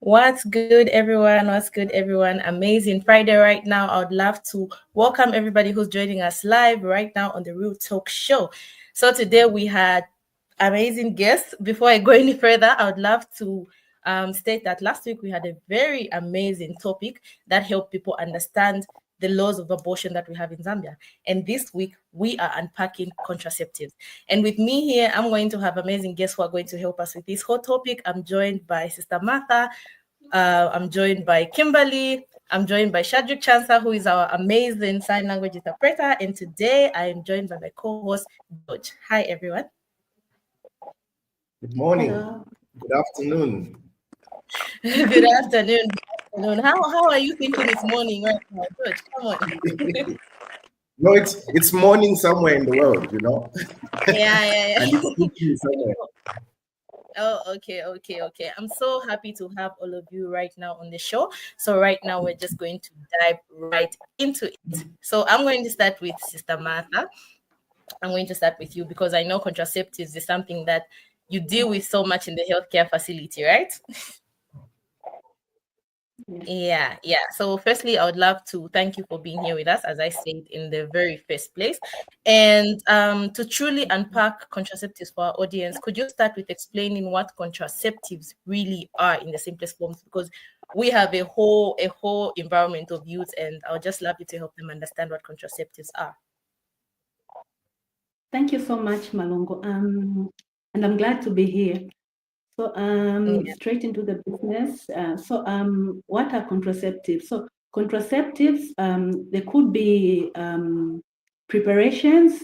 What's good, everyone? What's good, everyone? Amazing Friday right now. I would love to welcome everybody who's joining us live right now on the Real Talk Show. So today we had amazing guests. Before I go any further, I would love to state that last week we had a very amazing topic that helped people understand the laws of abortion that we have in Zambia. And this week we are unpacking contraceptives. And with me here, I'm going to have amazing guests who are going to help us with this whole topic. I'm joined by Sister Martha. I'm joined by Kimberly. I'm joined by Shadrick Chansa, who is our amazing sign language interpreter. And today I am joined by my co-host, George. Hi, everyone. Good morning. Hello. Good afternoon. Good afternoon. How are you thinking it's morning right now? George, come on. No, it's morning somewhere in the world, you know. Yeah. And it's evening somewhere. Oh, okay. I'm so happy to have all of you right now on the show. So right now we're just going to dive right into it. So I'm going to start with Sister Martha. I'm going to start with you because I know contraceptives is something that you deal with so much in the healthcare facility, right? Yeah. So firstly, I would love to thank you for being here with us, as I said in the very first place. And to truly unpack contraceptives for our audience, could you start with explaining what contraceptives really are in the simplest forms? Because we have a whole environment of youth, and I would just love you to help them understand what contraceptives are. Thank you so much, Malongo. And I'm glad to be here. So straight into the business. What are contraceptives? So contraceptives, they could be preparations,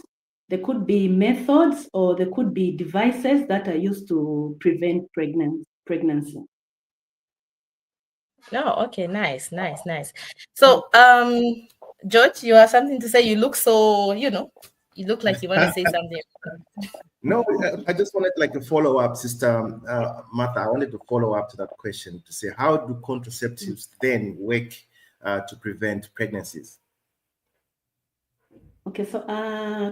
there could be methods, or there could be devices that are used to prevent pregnancy. Oh, okay, nice. So, George, you have something to say. You look so, you look like you want to say something. No, I just wanted like a follow-up, Sister Martha. I wanted to follow up to that question to say, how do contraceptives then work to prevent pregnancies? Okay, so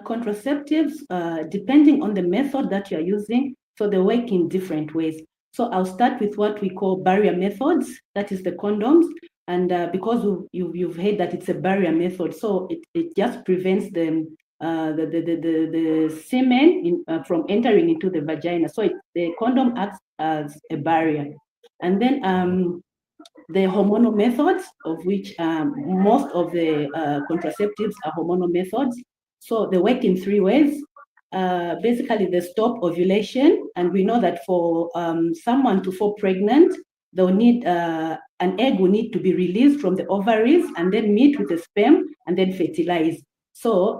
contraceptives, depending on the method that you're using, so they work in different ways. So I'll start with what we call barrier methods, that is the condoms. And because you've heard that it's a barrier method, so it just prevents the semen from entering into the vagina. So the condom acts as a barrier. And then the hormonal methods, of which most of the contraceptives are hormonal methods. So they work in three ways. Basically, they stop ovulation, and we know that for someone to fall pregnant, they'll need an egg will need to be released from the ovaries and then meet with the sperm and then fertilize. So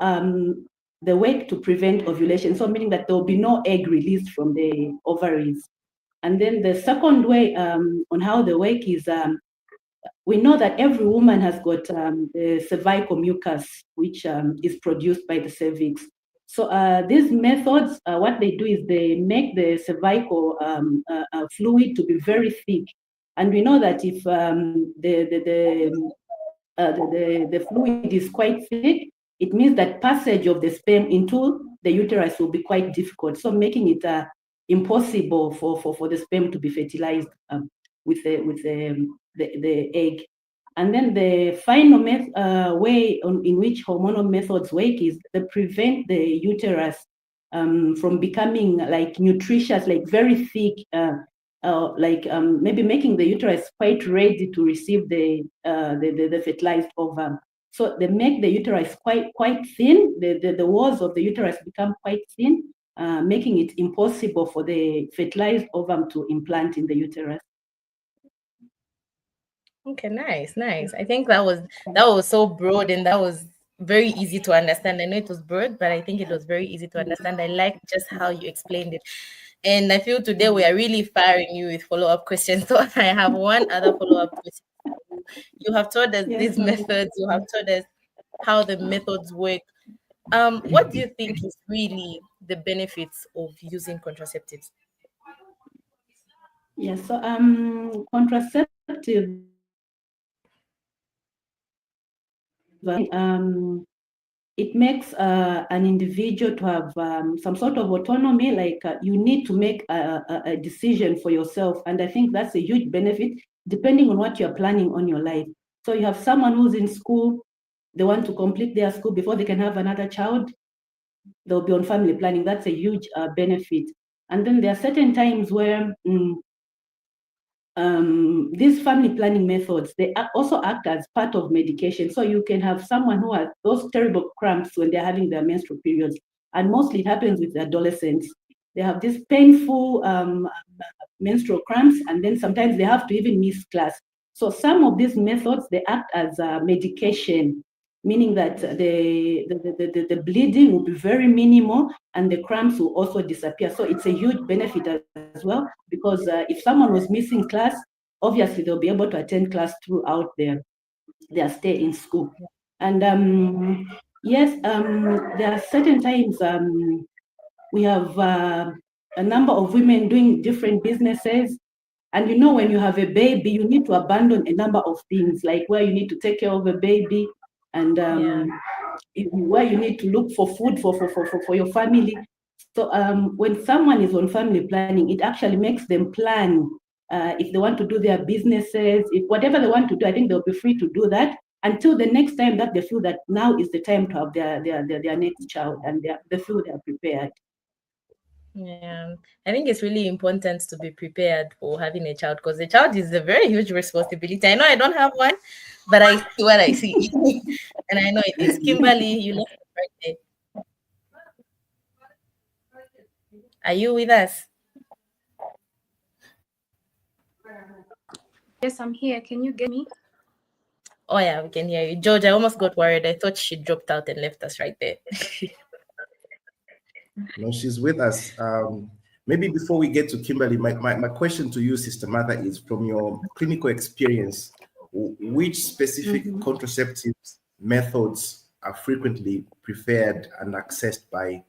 they work to prevent ovulation, so meaning that there will be no egg released from the ovaries. And then the second way on how they work is we know that every woman has got the cervical mucus, which is produced by the cervix. So these methods, what they do is they make the cervical fluid to be very thick. And we know that if the fluid is quite thick, it means that passage of the sperm into the uterus will be quite difficult. So making it impossible for the sperm to be fertilized with the egg. And then the final way in which hormonal methods work is they prevent the uterus from becoming like nutritious, like very thick, maybe making the uterus quite ready to receive the fertilized ovum. So they make the uterus quite thin. The walls of the uterus become quite thin, making it impossible for the fertilized ovum to implant in the uterus. Okay, nice. I think that was so broad and that was very easy to understand. I know it was broad, but I think it was very easy to understand. I like just how you explained it. And I feel today we are really firing you with follow-up questions. So I have one other follow-up question. You have told us these methods, you have told us how the methods work. What do you think is really the benefits of using contraceptives? Yes, so contraceptive it makes an individual to have some sort of autonomy, like you need to make a decision for yourself. And I think that's a huge benefit depending on what you're planning on your life. So you have someone who's in school, they want to complete their school before they can have another child, they'll be on family planning. That's a huge benefit. And then there are certain times where these family planning methods, they also act as part of medication. So you can have someone who has those terrible cramps when they're having their menstrual periods, and mostly it happens with adolescents. They have these painful menstrual cramps, and then sometimes they have to even miss class. So some of these methods, they act as a medication, meaning that the bleeding will be very minimal and the cramps will also disappear. So it's a huge benefit as well, because if someone was missing class, obviously they'll be able to attend class throughout their stay in school. And yes, there are certain times we have a number of women doing different businesses. And you know, when you have a baby, you need to abandon a number of things, like where you need to take care of a baby, and where you need to look for food for your family. So when someone is on family planning, it actually makes them plan if they want to do their businesses, if whatever they want to do, I think they'll be free to do that until the next time that they feel that now is the time to have their next child, and they feel they're prepared. Yeah, I think it's really important to be prepared for having a child, because a child is a very huge responsibility. I know I don't have one, but I see what I see. And I know it is. Kimberly, you left it right there. Are you with us? Yes, I'm here. Can you get me? Oh, yeah, we can hear you. George, I almost got worried. I thought she dropped out and left us right there. No, she's with us. Maybe before we get to Kimberly, my question to you, Sister Martha, is from your clinical experience, which specific contraceptives methods are frequently preferred and accessed by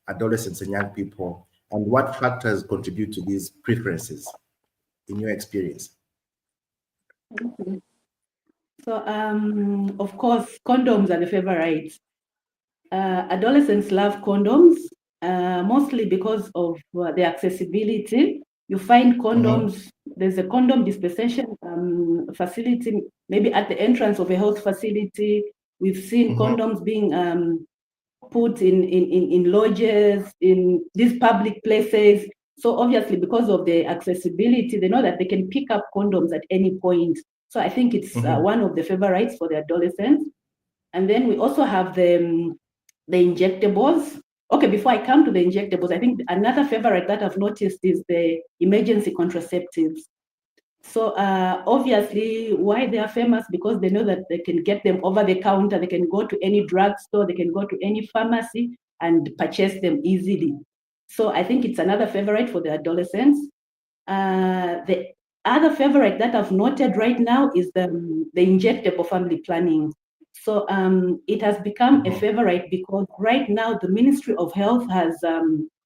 adolescents and young people, and what factors contribute to these preferences in your experience? So, of course, condoms are the favorites. Adolescents love condoms, mostly because of the accessibility. You find condoms, there's a condom dispensation facility, maybe at the entrance of a health facility. We've seen condoms being put in lodges, in these public places. So obviously, because of the accessibility, they know that they can pick up condoms at any point. So I think it's one of the favorites for the adolescents. And then we also have the injectables. Okay, before I come to the injectables, I think another favorite that I've noticed is the emergency contraceptives. So obviously, why they are famous? Because they know that they can get them over the counter. They can go to any drugstore, they can go to any pharmacy and purchase them easily. So I think it's another favorite for the adolescents. The other favorite that I've noted right now is the injectable family planning. So it has become a favorite because right now the Ministry of Health has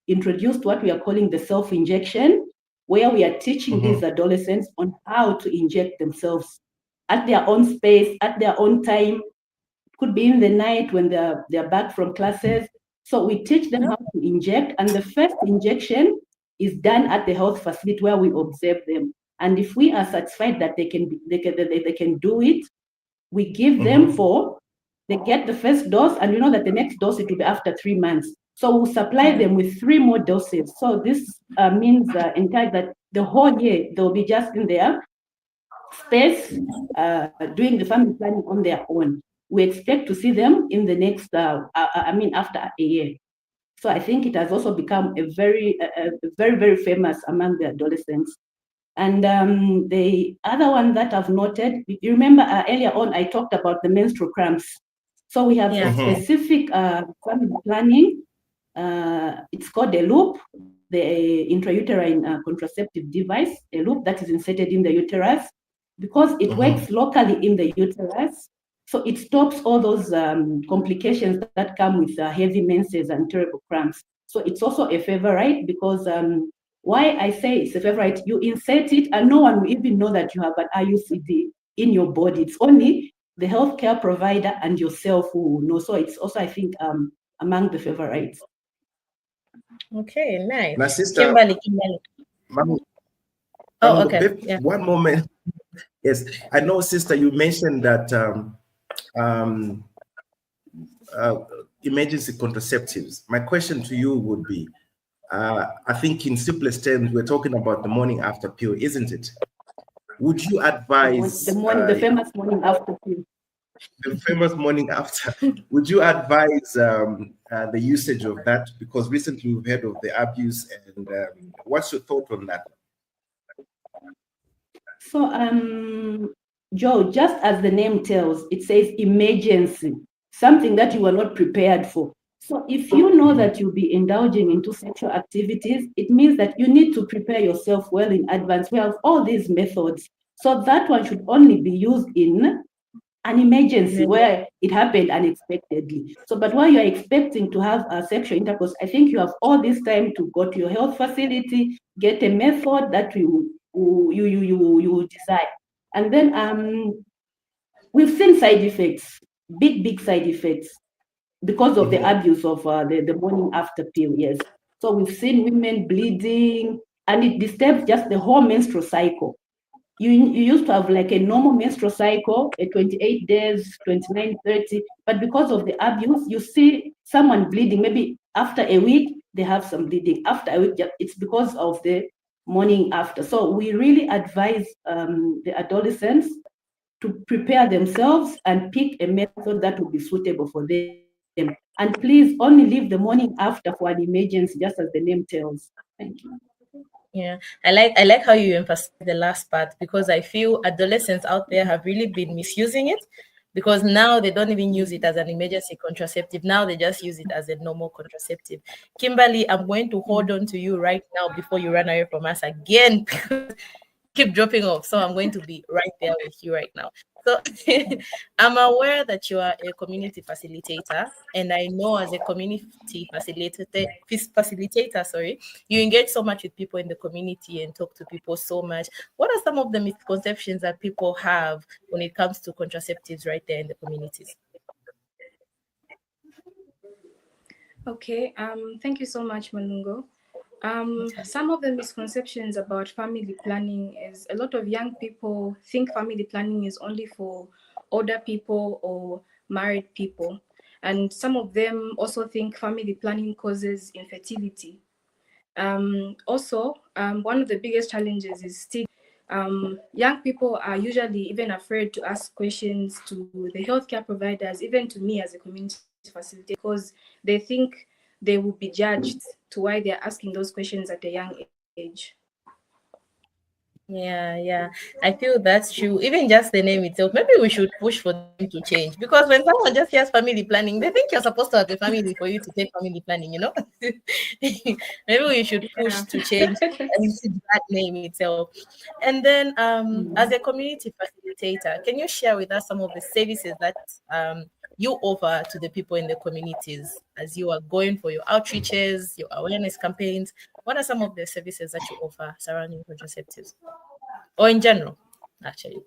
introduced what we are calling the self-injection, where we are teaching these adolescents on how to inject themselves at their own space, at their own time. Could be in the night when they're back from classes. So we teach them how to inject, and the first injection is done at the health facility where we observe them. And if we are satisfied that they can do it, we give them they get the first dose, and we know that the next dose it will be after 3 months. So we'll supply them with 3 more doses. So this means entire that the whole year they'll be just in their space doing the family planning on their own. We expect to see them in the next, after a year. So I think it has also become a very, very famous among the adolescents. And the other one that I've noted, you remember earlier on I talked about the menstrual cramps. So we have a specific family planning. It's called a loop, the intrauterine contraceptive device, a loop that is inserted in the uterus, because it works locally in the uterus. So it stops all those complications that come with heavy menses and terrible cramps. So it's also a favorite because why I say it's a favorite, you insert it and no one will even know that you have an IUCD in your body. It's only the healthcare provider and yourself who will know. So it's also, I think, among the favorites. Okay, nice. My sister, Kimberly. Ma'am, Oh, okay. One moment. Yes, I know, sister, you mentioned that um, uh, emergency contraceptives. My question to you would be, I think in simplest terms, we're talking about the morning after pill, isn't it? Would you advise The famous morning after pill. the famous morning after? Would you advise the usage of that? Because recently we've heard of the abuse, and what's your thought on that? So, Joe, just as the name tells, it says emergency, something that you are not prepared for. So, if you know that you'll be indulging into sexual activities, it means that you need to prepare yourself well in advance. We have all these methods. So, that one should only be used in an emergency where it happened unexpectedly. So, but while you're expecting to have a sexual intercourse, I think you have all this time to go to your health facility, get a method that you decide. And then we've seen side effects, big side effects because of the abuse of the morning after pill. Yes. So we've seen women bleeding, and it disturbs just the whole menstrual cycle. You used to have like a normal menstrual cycle at 28 days, 29, 30, but because of the abuse, you see someone bleeding. Maybe after a week, they have some bleeding. After a week, it's because of the morning after. So we really advise the adolescents to prepare themselves and pick a method that will be suitable for them. And please only leave the morning after for an emergency, just as the name tells. Thank you. Yeah, I like how you emphasize the last part, because I feel adolescents out there have really been misusing it, because now they don't even use it as an emergency contraceptive. Now they just use it as a normal contraceptive. Kimberly, I'm going to hold on to you right now before you run away from us again, because keep dropping off. So I'm going to be right there with you right now. So I'm aware that you are a community facilitator, and I know as a community facilitator, sorry, you engage so much with people in the community and talk to people so much. What are some of the misconceptions that people have when it comes to contraceptives right there in the communities? Okay, thank you so much, Malungo. Some of the misconceptions about family planning is a lot of young people think family planning is only for older people or married people. And some of them also think family planning causes infertility. Also, one of the biggest challenges is still young people are usually even afraid to ask questions to the healthcare providers, even to me as a community facilitator, because they think they will be judged to why they're asking those questions at a young age. Yeah. I feel that's true. Even just the name itself, maybe we should push for them to change, because when someone just hears family planning, they think you're supposed to have a family for you to take family planning, you know? Maybe we should push Yeah. to change that name itself. And then, as a community facilitator, can you share with us some of the services that you offer to the people in the communities as you are going for your outreaches, your awareness campaigns? What are some of the services that you offer surrounding contraceptives, or in general, actually?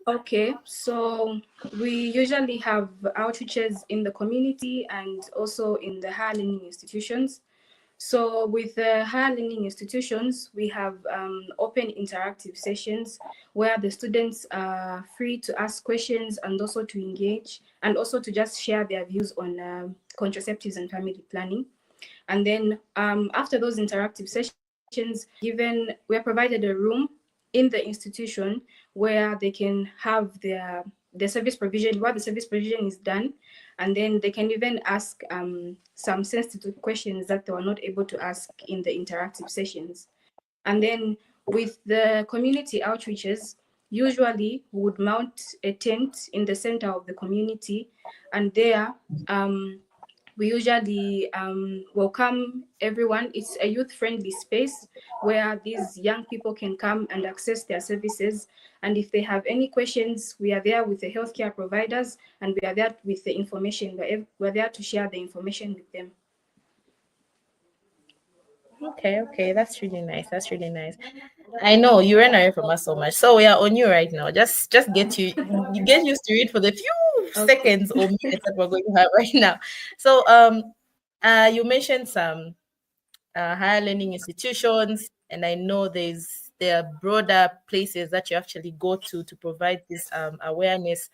Okay, so we usually have outreaches in the community and also in the higher learning institutions. So with the higher learning institutions, we have open interactive sessions where the students are free to ask questions and also to engage and also to just share their views on contraceptives and family planning. And then after those interactive sessions, we are provided a room in the institution where they can have the service provision, while the service provision is done, and then they can even ask some sensitive questions that they were not able to ask in the interactive sessions. And then with the community outreaches, usually we would mount a tent in the center of the community, and there we usually welcome everyone. It's a youth-friendly space where these young people can come and access their services. And if they have any questions, we are there with the healthcare providers, and we are there with the information. We're there to share the information with them. Okay, that's really nice. That's really nice. I know you ran away from us so much, so we are on you right now. Just get used to it for the few seconds or minutes that we're going to have right now. So you mentioned some higher learning institutions, and I know there's there are broader places that you actually go to provide this awareness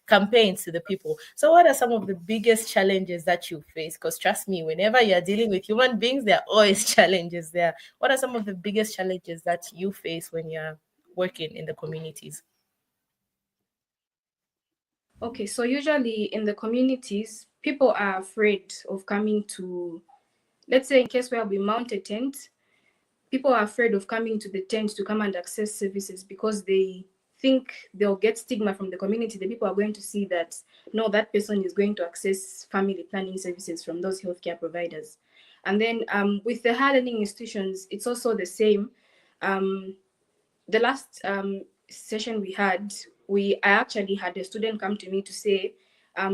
campaigns to the people. So what are some of the biggest challenges that you face? Because trust me, whenever you're dealing with human beings, there are always challenges there. What are some of the biggest challenges that you face when you're working in the communities? Okay, so usually in the communities, people are afraid of coming to, let's say in case where we mount a tent, people are afraid of coming to the tent to come and access services because they think they'll get stigma from the community. The people are going to see that, no, that person is going to access family planning services from those healthcare providers. And then with the higher learning institutions, it's also the same. The last session we had, I actually had a student come to me to say,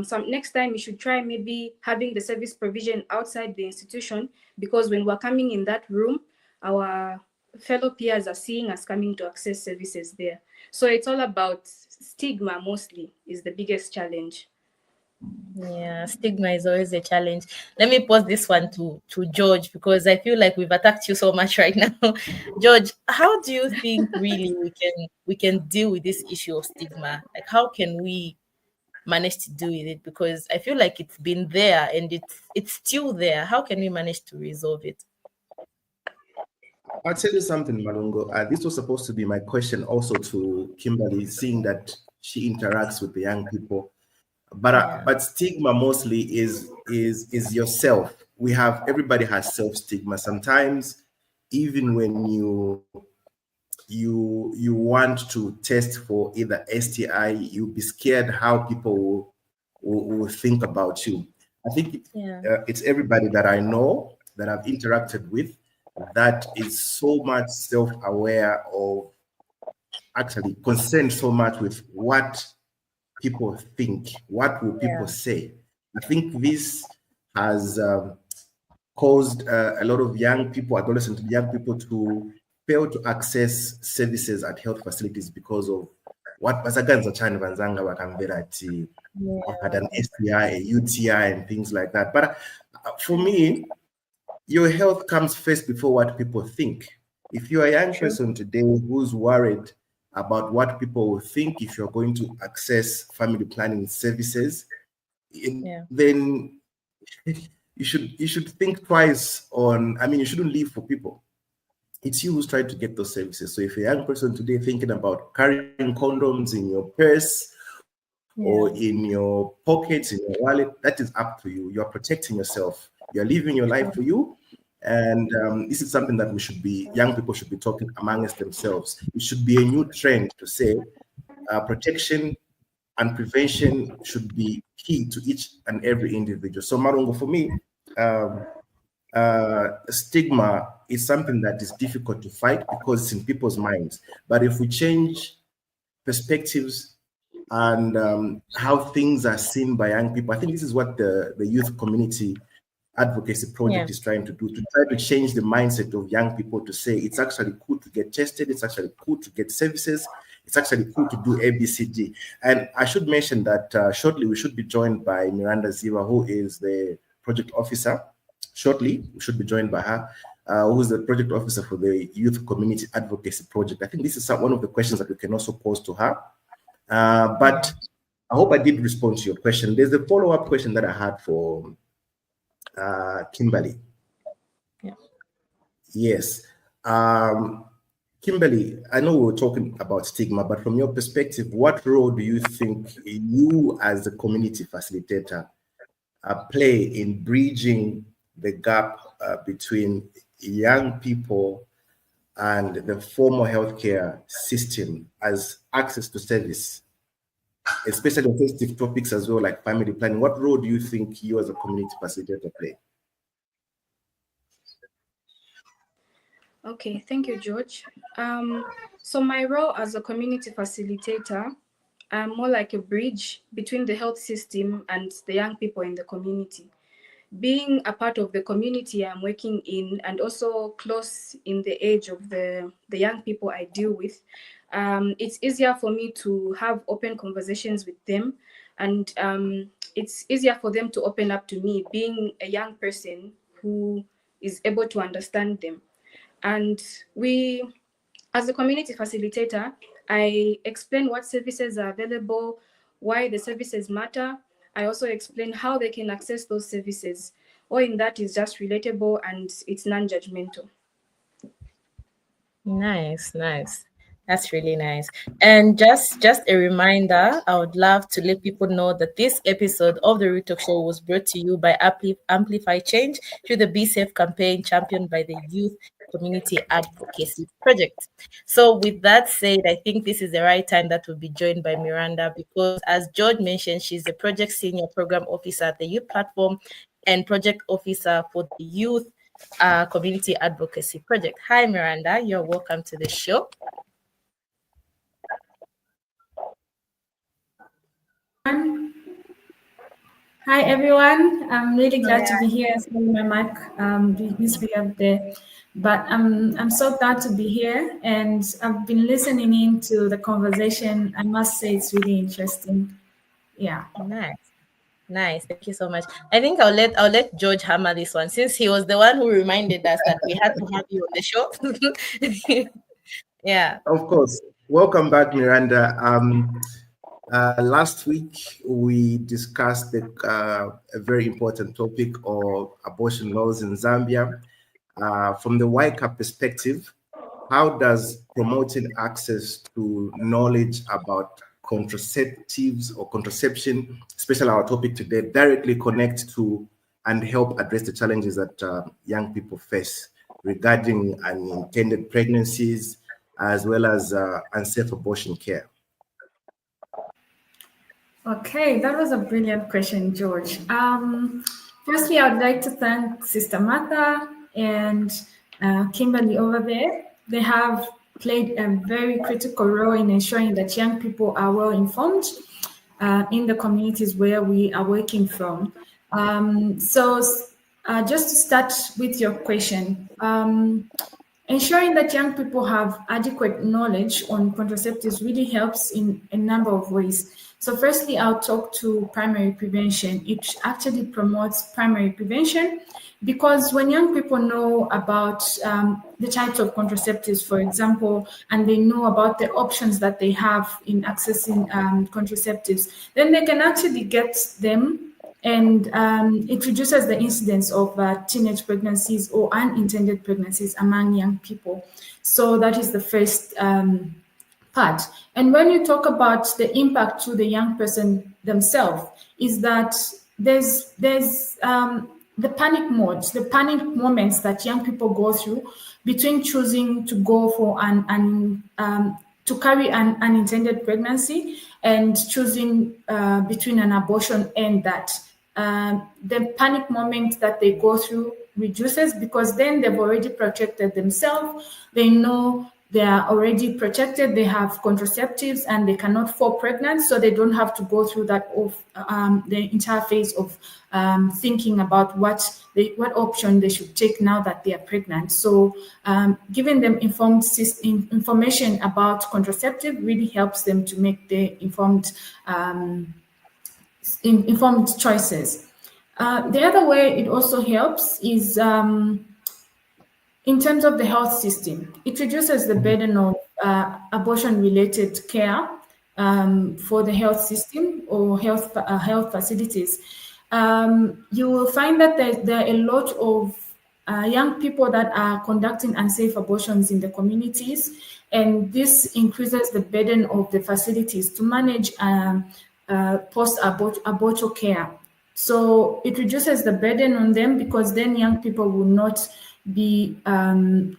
some next time you should try maybe having the service provision outside the institution, because when we're coming in that room, our fellow peers are seeing us coming to access services there. So it's all about stigma mostly is the biggest challenge. Yeah, stigma is always a challenge. Let me pose this one to George, because I feel like we've attacked you so much right now. George, how do you think really we can deal with this issue of stigma? Like, how can we manage to deal with it? Because I feel like it's been there and it's still there. How can we manage to resolve it? I'll tell you something, Malungo. This was supposed to be my question also to Kimberly, seeing that she interacts with the young people. But stigma mostly is yourself. Everybody has self stigma. Sometimes, even when you want to test for either STI, you'll be scared how people will think about you. I think it's everybody that I know that I've interacted with that is so much self-aware of, actually concerned so much with what people think, what will people say. I think this has caused a lot of young people, adolescent young people, to fail to access services at health facilities because of what vasaganza chani vanzanga vakamvera ati had an STI, a UTI, and things like that. But for me, your health comes first before what people think. If you're a young person today who's worried about what people will think if you're going to access family planning services, then you should think twice on, I mean, you shouldn't live for people. It's you who's trying to get those services. So if you're a young person today thinking about carrying condoms in your purse or in your pockets, in your wallet, that is up to you. You're protecting yourself. You're living your life for you. And this is something that young people should be talking amongst themselves. It should be a new trend to say protection and prevention should be key to each and every individual. So Marungo, for me, stigma is something that is difficult to fight because it's in people's minds. But if we change perspectives and how things are seen by young people, I think this is what the youth community advocacy project is trying to do, to try to change the mindset of young people to say it's actually cool to get tested, it's actually cool to get services, it's actually cool to do ABCD. And I should mention that shortly we should be joined by Miranda Ziva, who is the project officer. Shortly, we should be joined by her, who is the project officer for the Youth Community Advocacy Project. I think this is one of the questions that we can also pose to her. But I hope I did respond to your question. There's a follow-up question that I had for Kimberly. Yes. Kimberly, I know we were talking about stigma, but from your perspective, what role do you think you as a community facilitator play in bridging the gap between young people and the formal healthcare system as access to service, especially on sensitive topics as well, like family planning? What role do you think you as a community facilitator play? Okay, thank you, George. So my role as a community facilitator, I'm more like a bridge between the health system and the young people in the community. Being a part of the community I'm working in and also close in the age of the young people I deal with, it's easier for me to have open conversations with them, and it's easier for them to open up to me, being a young person who is able to understand them. And we As a community facilitator, I explain what services are available, why the services matter. I also explain how they can access those services. All in that is just relatable and it's non-judgmental. Nice, nice. That's really nice. And just a reminder, I would love to let people know that this episode of the Real Talk Show was brought to you by Amplify Change through the Be Safe campaign championed by the Youth Community Advocacy Project. So with that said, I think this is the right time that we'll be joined by Miranda because as George mentioned, she's the project senior program officer at the Youth Platform and project officer for the Youth Community Advocacy Project. Hi, Miranda. You're welcome to the show. Hi everyone, I'm really glad to be here. Sorry, my mic used to be up there, but I'm so glad to be here, and I've been listening into the conversation. I must say it's really interesting. Yeah. Nice. Thank you so much. I think I'll let George hammer this one since he was the one who reminded us that we had to have you on the show. Yeah. Of course. Welcome back, Miranda. Last week, we discussed a very important topic of abortion laws in Zambia. From the YCAP perspective, how does promoting access to knowledge about contraceptives or contraception, especially our topic today, directly connect to and help address the challenges that young people face regarding unintended pregnancies, as well as unsafe abortion care? Okay, that was a brilliant question, George. Firstly, I would like to thank Sister Martha and Kimberly over there. They have played a very critical role in ensuring that young people are well informed in the communities where we are working from. Just to start with your question, ensuring that young people have adequate knowledge on contraceptives really helps in a number of ways. So firstly, I'll talk to primary prevention. It actually promotes primary prevention because when young people know about the types of contraceptives, for example, and they know about the options that they have in accessing contraceptives, then they can actually get them, and it reduces the incidence of teenage pregnancies or unintended pregnancies among young people. So that is the first part. And when you talk about the impact to the young person themselves, is that there's the panic modes, the panic moments that young people go through between choosing to go for to carry an unintended pregnancy and choosing between an abortion and that. The panic moment that they go through reduces because then they've already protected themselves. They know they are already protected, they have contraceptives, and they cannot fall pregnant, so they don't have to go through that of the entire phase of thinking about what option they should take now that they are pregnant. So giving them information about contraceptive really helps them to make the informed choices. The other way it also helps is in terms of the health system. It reduces the burden of abortion-related care for the health system or health facilities. You will find that there are a lot of young people that are conducting unsafe abortions in the communities, and this increases the burden of the facilities to manage post-abortal care. So it reduces the burden on them because then young people will not be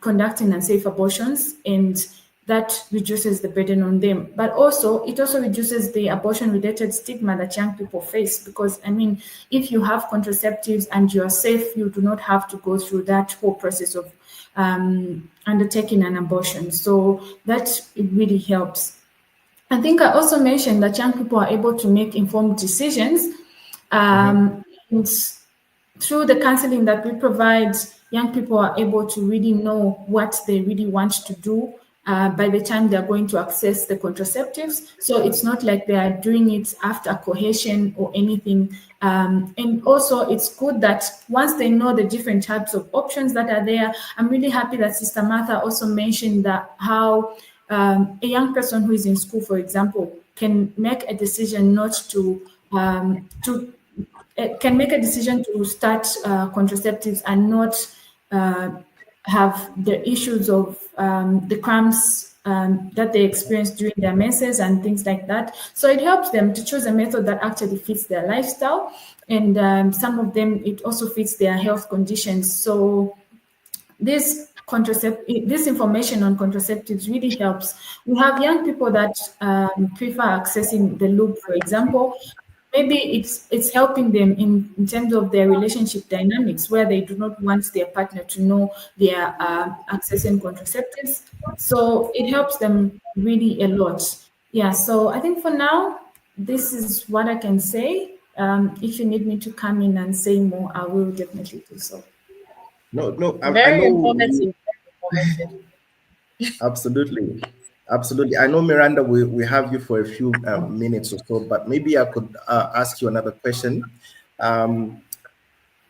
conducting unsafe abortions, and that reduces the burden on them. But also, it also reduces the abortion-related stigma that young people face because, I mean, if you have contraceptives and you are safe, you do not have to go through that whole process of undertaking an abortion. So that it really helps. I think I also mentioned that young people are able to make informed decisions. Through the counseling that we provide, young people are able to really know what they really want to do by the time they're going to access the contraceptives. So it's not like they are doing it after cohesion or anything. And also it's good that once they know the different types of options that are there, I'm really happy that Sister Martha also mentioned that how a young person who is in school, for example, can make a decision not to can make a decision to start contraceptives and not have the issues of the cramps that they experience during their menses and things like that. So it helps them to choose a method that actually fits their lifestyle. And some of them, it also fits their health conditions. So this information on contraceptives really helps. We have young people that prefer accessing the loop, for example. Maybe it's helping them in terms of their relationship dynamics, where they do not want their partner to know they are accessing contraceptives. So it helps them really a lot. Yeah, so I think for now, this is what I can say. If you need me to come in and say more, I will definitely do so. No, I Very know. informative. Very informative. Absolutely. Absolutely. I know, Miranda, we have you for a few minutes or so, but maybe I could ask you another question.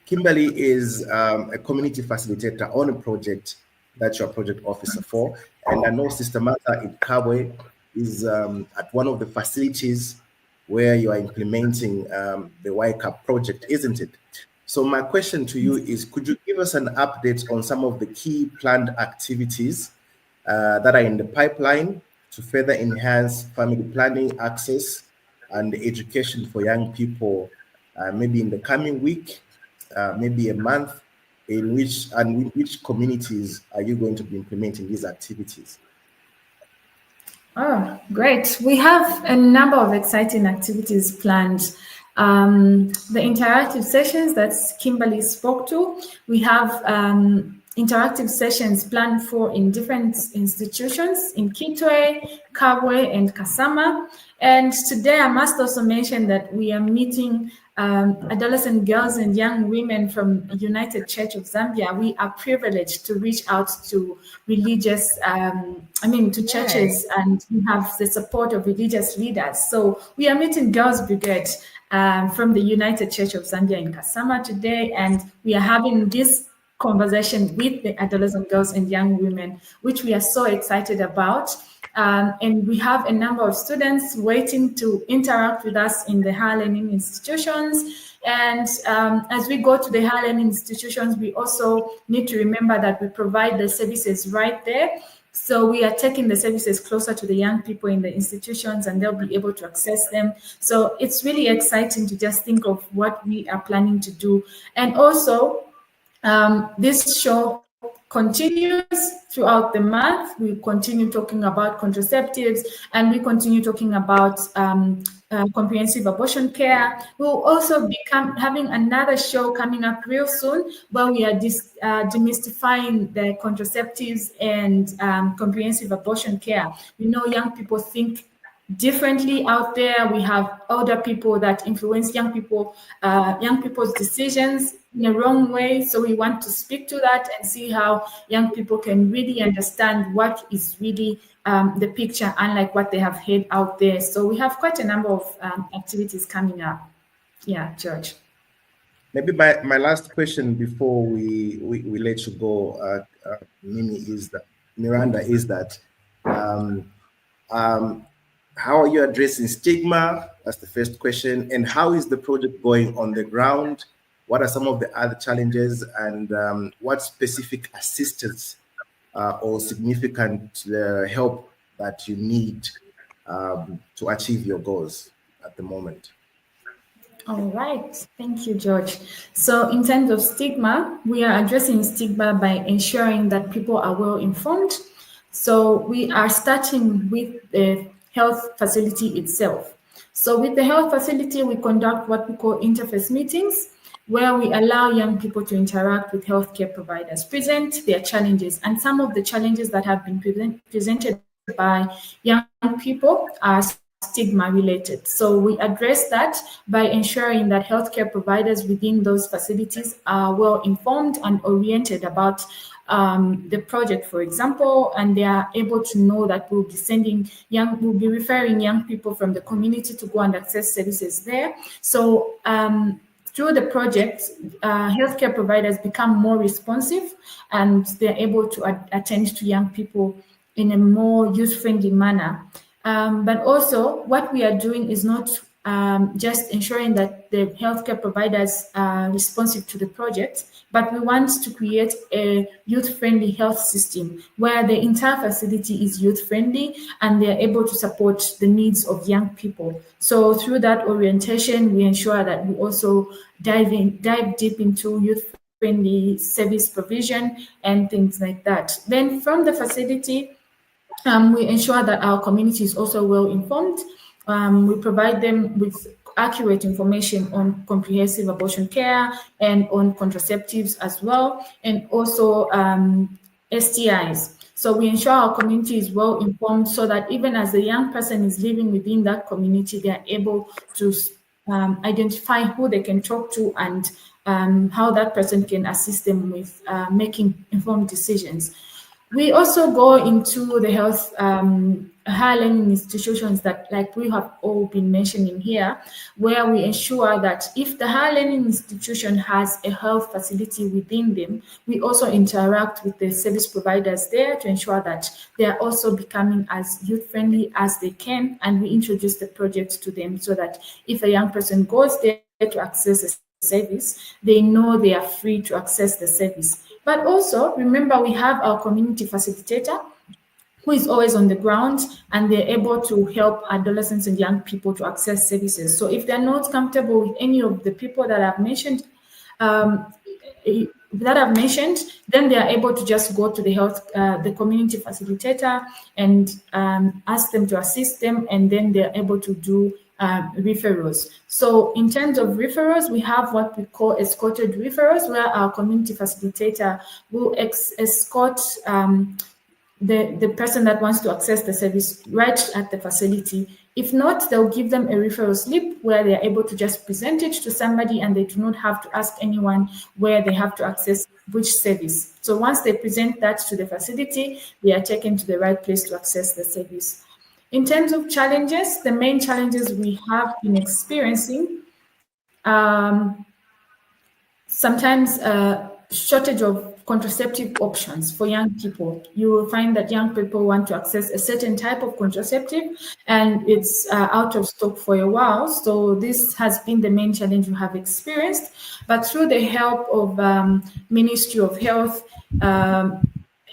Kimberly is a community facilitator on a project that you're project officer for. And I know Sister Martha in Kabwe is at one of the facilities where you are implementing the YCAP project, isn't it? So my question to you is, could you give us an update on some of the key planned activities that are in the pipeline to further enhance family planning access and education for young people, maybe in the coming week, maybe a month, in which communities are you going to be implementing these activities? Oh, great. We have a number of exciting activities planned. The interactive sessions that Kimberly spoke to, we have interactive sessions planned for in different institutions in Kitwe, Kabwe, and Kasama. And today I must also mention that we are meeting adolescent girls and young women from United Church of Zambia. We are privileged to reach out to religious, to churches, and we have the support of religious leaders. So we are meeting Girls Brigade from the United Church of Zambia in Kasama today, and we are having this conversation with the adolescent girls and young women, which we are so excited about. And we have a number of students waiting to interact with us in the higher learning institutions. And as we go to the higher learning institutions, we also need to remember that we provide the services right there. So we are taking the services closer to the young people in the institutions, and they'll be able to access them. So it's really exciting to just think of what we are planning to do. And also, this show continues throughout the month. We continue talking about contraceptives, and we continue talking about comprehensive abortion care. We'll also be having another show coming up real soon, where we are demystifying the contraceptives and comprehensive abortion care. We know young people think differently out there. We have older people that influence young people's decisions in a wrong way. So we want to speak to that and see how young people can really understand what is really the picture, unlike what they have heard out there. So we have quite a number of activities coming up. Yeah, George. Maybe my last question before we let you go, Mimi, is that Miranda, is that how are you addressing stigma? That's the first question. And how is the project going on the ground? What are some of the other challenges, and what specific assistance or significant help that you need to achieve your goals at the moment? All right. Thank you, George. So in terms of stigma, we are addressing stigma by ensuring that people are well informed. So we are starting with the health facility itself. So with the health facility, we conduct what we call interface meetings, where we allow young people to interact with healthcare providers, present their challenges, and some of the challenges that have been presented by young people are stigma related. So we address that by ensuring that healthcare providers within those facilities are well informed and oriented about the project, for example, and they are able to know that we'll be referring young people from the community to go and access services there. So through the project, healthcare providers become more responsive, and they're able to attend to young people in a more youth-friendly manner. But also, what we are doing is not just ensuring that the healthcare providers are responsive to the project, but we want to create a youth-friendly health system where the entire facility is youth-friendly and they're able to support the needs of young people. So through that orientation, we ensure that we also dive deep into youth-friendly service provision and things like that. Then from the facility, we ensure that our community is also well informed. We provide them with accurate information on comprehensive abortion care and on contraceptives as well, and also STIs. So we ensure our community is well informed so that even as the young person is living within that community, they are able to identify who they can talk to and how that person can assist them with making informed decisions. We also go into the health higher learning institutions that, like we have all been mentioning here, where we ensure that if the higher learning institution has a health facility within them, we also interact with the service providers there to ensure that they are also becoming as youth-friendly as they can, and we introduce the project to them so that if a young person goes there to access a service, they know they are free to access the service. But also, remember, we have our community facilitator who is always on the ground, and they're able to help adolescents and young people to access services. So if they're not comfortable with any of the people that I've mentioned, then they are able to just go to the community facilitator and ask them to assist them, and then they're able to do referrals. So in terms of referrals, we have what we call escorted referrals, where our community facilitator will escort the person that wants to access the service right at the facility. If not, they'll give them a referral slip where they're able to just present it to somebody, and they do not have to ask anyone where they have to access which service. So once they present that to the facility, they are taken to the right place to access the service. In terms of challenges, the main challenges we have been experiencing, sometimes shortage of contraceptive options for young people. You will find that young people want to access a certain type of contraceptive, and it's out of stock for a while. So this has been the main challenge we have experienced. But through the help of Ministry of Health,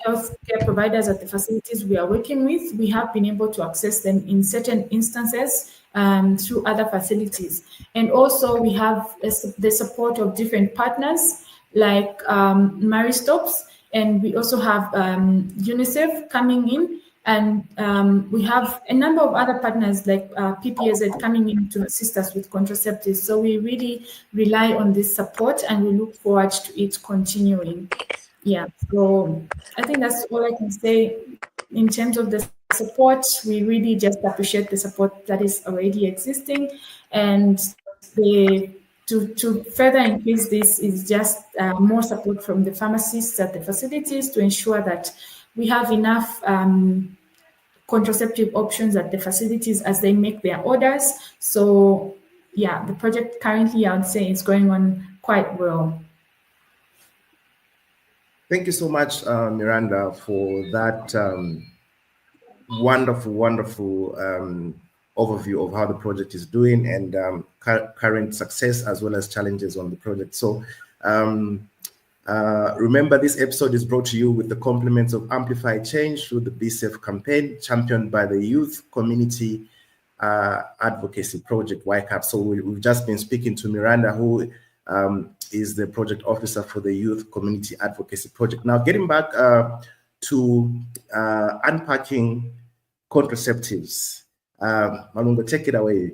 healthcare providers at the facilities we are working with, we have been able to access them in certain instances through other facilities. And also we have the support of different partners like Maristops, and we also have UNICEF coming in, and we have a number of other partners like PPAZ coming in to assist us with contraceptives. So we really rely on this support, and we look forward to it continuing. Yeah, so I think that's all I can say in terms of the support. We really just appreciate the support that is already existing, and to further increase this is just more support from the pharmacists at the facilities to ensure that we have enough contraceptive options at the facilities as they make their orders. So yeah, the project currently, I would say, is going on quite well. Thank you so much, Miranda, for that wonderful overview of how the project is doing, and current success as well as challenges on the project. So remember, this episode is brought to you with the compliments of Amplify Change through the Be Safe campaign, championed by the Youth Community Advocacy Project, YCAP. So we've just been speaking to Miranda, who is the project officer for the Youth Community Advocacy Project. Now, getting back to unpacking contraceptives. Malungo, take it away.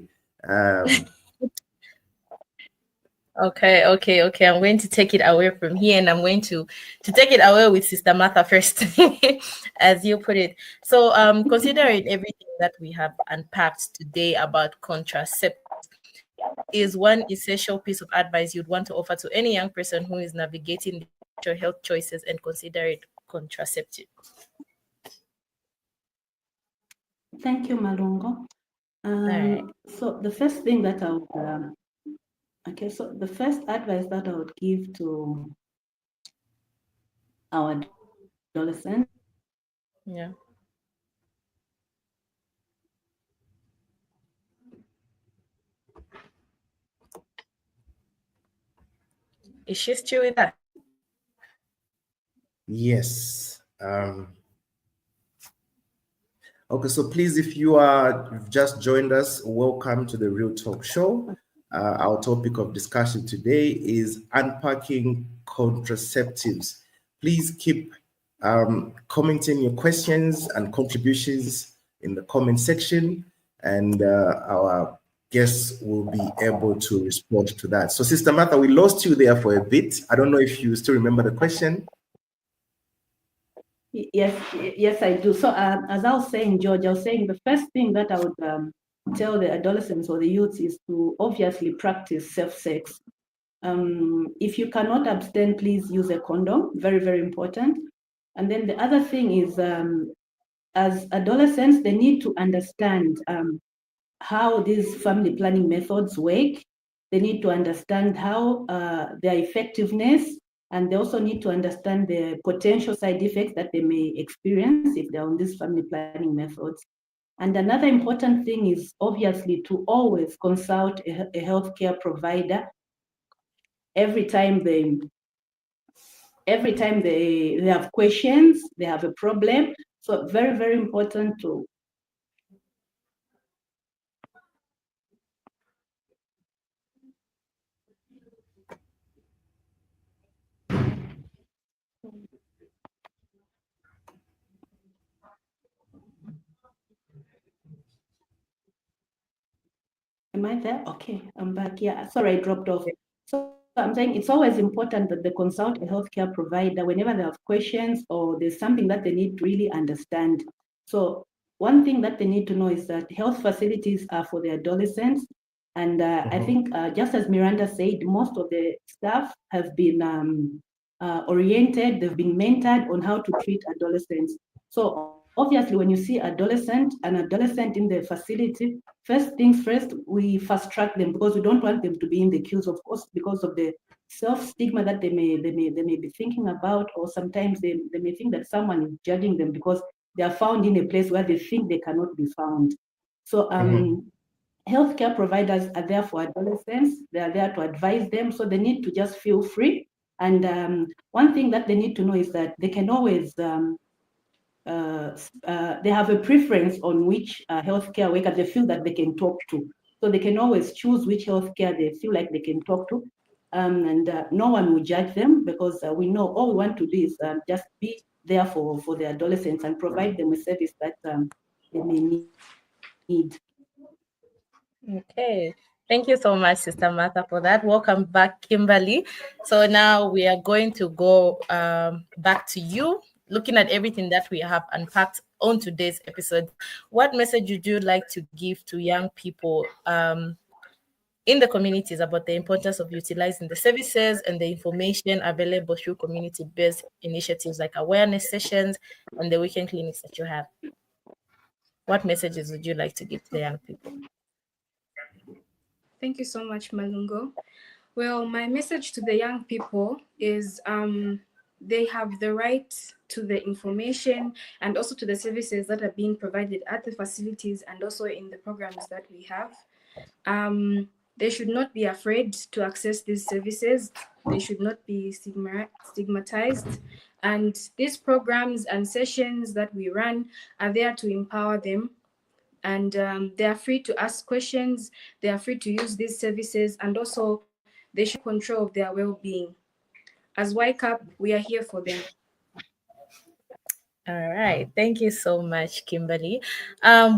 Okay. I'm going to take it away from here, and I'm going to take it away with Sister Martha first, as you put it. So, considering everything that we have unpacked today about contraceptives, is one essential piece of advice you'd want to offer to any young person who is navigating your health choices and consider it contraceptive. Thank you, Malungo. right. So the first thing that I would, so the first advice that I would give to our adolescents, Yeah. Is she still with us? Yes. Okay, so please, if you've just joined us, welcome to the Real Talk Show. Our topic of discussion today is unpacking contraceptives. Please keep commenting your questions and contributions in the comment section, and our guests will be able to respond to that. So, Sister Martha, we lost you there for a bit. I don't know if you still remember the question. Yes, I do. So as I was saying, George, I was saying the first thing that I would tell the adolescents or the youths is to obviously practice safe sex. If you cannot abstain, please use a condom. Very, very important. And then the other thing is, as adolescents, they need to understand how these family planning methods work. They need to understand how their effectiveness, and they also need to understand the potential side effects that they may experience if they're on these family planning methods. And another important thing is obviously to always consult a healthcare provider every time they have questions, they have a problem. So very, very important to Am I there? Okay, I'm back. Yeah, sorry, I dropped off. So I'm saying it's always important that they consult a healthcare provider whenever they have questions or there's something that they need to really understand. So one thing that they need to know is that health facilities are for the adolescents. And I think just as Miranda said, most of the staff have been oriented, they've been mentored on how to treat adolescents. So obviously, when you see an adolescent in the facility, first things first, we fast track them because we don't want them to be in the queues, of course, because of the self-stigma that they may be thinking about, or sometimes they may think that someone is judging them because they are found in a place where they think they cannot be found. So healthcare providers are there for adolescents. They are there to advise them. So they need to just feel free. And one thing that they need to know is that they can always they have a preference on which healthcare worker they feel that they can talk to. So they can always choose which healthcare they feel like they can talk to. And no one will judge them because we know all we want to do is just be there for the adolescents and provide them a service that they may need. Okay. Thank you so much, Sister Martha, for that. Welcome back, Kimberly. So now we are going to go back to you, looking at everything that we have unpacked on today's episode. What message would you like to give to young people in the communities about the importance of utilizing the services and the information available through community-based initiatives like awareness sessions and the weekend clinics that you have? What messages would you like to give to the young people? Thank you so much, Malungo. Well, my message to the young people is they have the right to the information and also to the services that are being provided at the facilities and also in the programs that we have. They should not be afraid to access these services. They should not be stigmatized. And these programs and sessions that we run are there to empower them. And they are free to ask questions. They are free to use these services. And also, they should control of their well-being. As YCAP, we are here for them. All right. Thank you so much, Kimberly.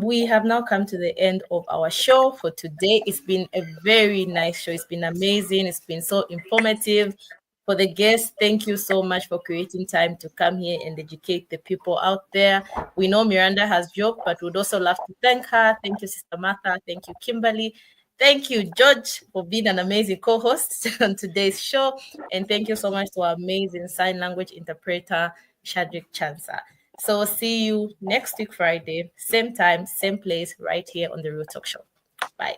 We have now come to the end of our show for today. It's been a very nice show. It's been amazing. It's been so informative. For the guests, thank you so much for creating time to come here and educate the people out there. We know Miranda has joked, but we'd also love to thank her. Thank you, Sister Martha. Thank you, Kimberly. Thank you, George, for being an amazing co-host on today's show. And thank you so much to our amazing sign language interpreter, Shadrick Chansa. So see you next week, Friday, same time, same place, right here on the Real Talk Show. Bye.